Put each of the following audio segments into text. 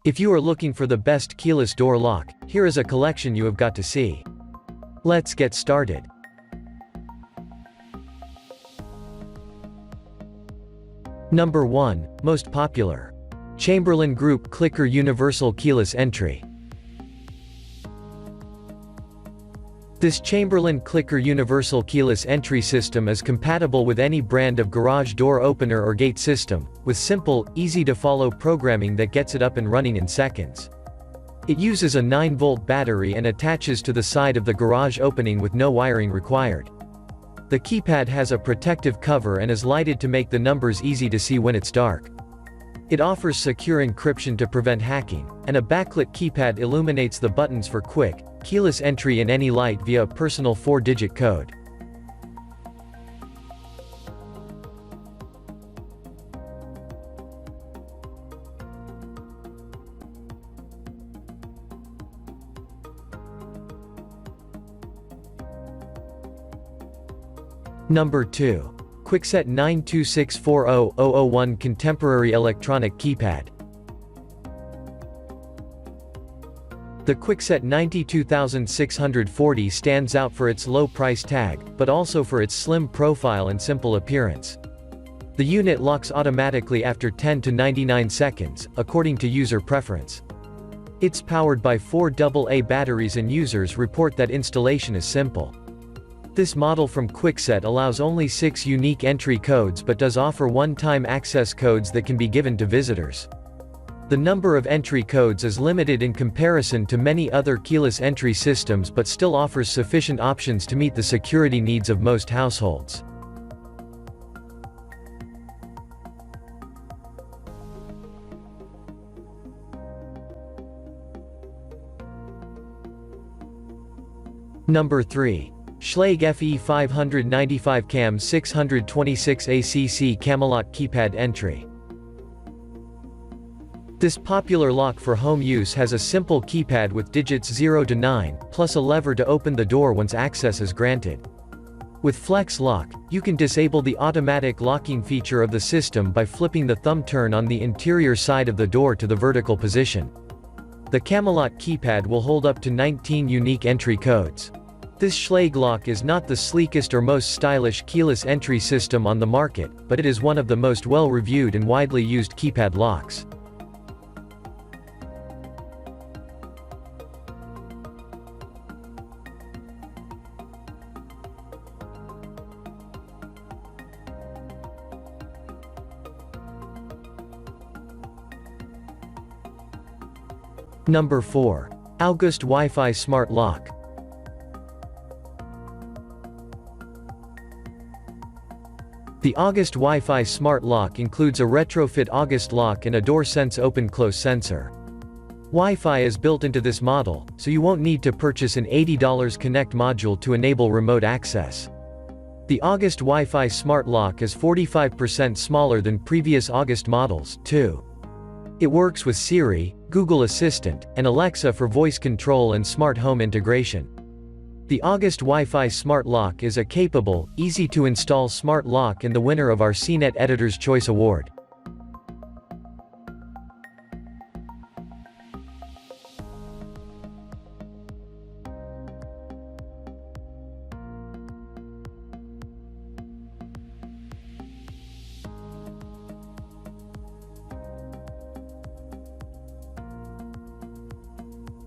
If you are looking for the best keyless door lock, here is a collection you have got to see. Let's get started. Number 1, most popular. Chamberlain Group Clicker Universal Keyless Entry. This Chamberlain Clicker Universal Keyless Entry system is compatible with any brand of garage door opener or gate system, with simple, easy-to-follow programming that gets it up and running in seconds. It uses a 9-volt battery and attaches to the side of the garage opening with no wiring required. The keypad has a protective cover and is lighted to make the numbers easy to see when it's dark. It offers secure encryption to prevent hacking, and a backlit keypad illuminates the buttons for quick, keyless entry in any light via a personal 4-digit code. Number 2. Kwikset 92640-001 Contemporary Electronic Keypad. The Kwikset 92640 stands out for its low price tag, but also for its slim profile and simple appearance. The unit locks automatically after 10 to 99 seconds, according to user preference. It's powered by 4 AA batteries and users report that installation is simple. This model from Kwikset allows only 6 unique entry codes but does offer one-time access codes that can be given to visitors. The number of entry codes is limited in comparison to many other keyless entry systems but still offers sufficient options to meet the security needs of most households. Number 3. Schlage FE 595 CAM 626 ACC Camelot Keypad Entry. This popular lock for home use has a simple keypad with digits 0 to 9, plus a lever to open the door once access is granted. With Flex Lock, you can disable the automatic locking feature of the system by flipping the thumb turn on the interior side of the door to the vertical position. The Camelot keypad will hold up to 19 unique entry codes. This Schlage lock is not the sleekest or most stylish keyless entry system on the market, but it is one of the most well-reviewed and widely used keypad locks. Number 4. August Wi-Fi Smart Lock. The August Wi-Fi Smart Lock includes a retrofit August lock and a DoorSense open-close sensor. Wi-Fi is built into this model, so you won't need to purchase an $80 Connect module to enable remote access. The August Wi-Fi Smart Lock is 45% smaller than previous August models, too. It works with Siri, Google Assistant, and Alexa for voice control and smart home integration. The August Wi-Fi Smart Lock is a capable, easy-to-install smart lock and the winner of our CNET Editor's Choice Award.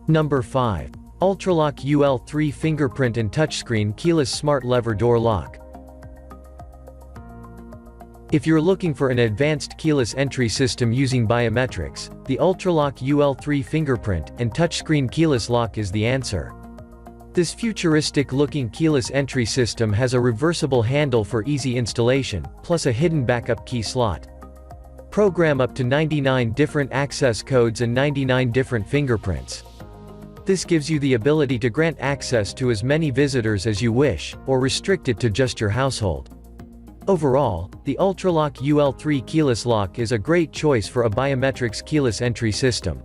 Number 5. Ultralock Ul3 Fingerprint and Touchscreen Keyless Smart Lever Door Lock. If you're looking for an advanced keyless entry system using biometrics, the Ultralock Ul3 Fingerprint and Touchscreen Keyless Lock is the answer. This futuristic-looking keyless entry system has a reversible handle for easy installation, plus a hidden backup key slot. Program up to 99 different access codes and 99 different fingerprints. This gives you the ability to grant access to as many visitors as you wish, or restrict it to just your household. Overall, the Ultralock Ul3 keyless lock is a great choice for a biometrics keyless entry system.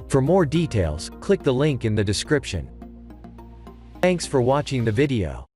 For more details, click the link in the description. Thanks for watching the video.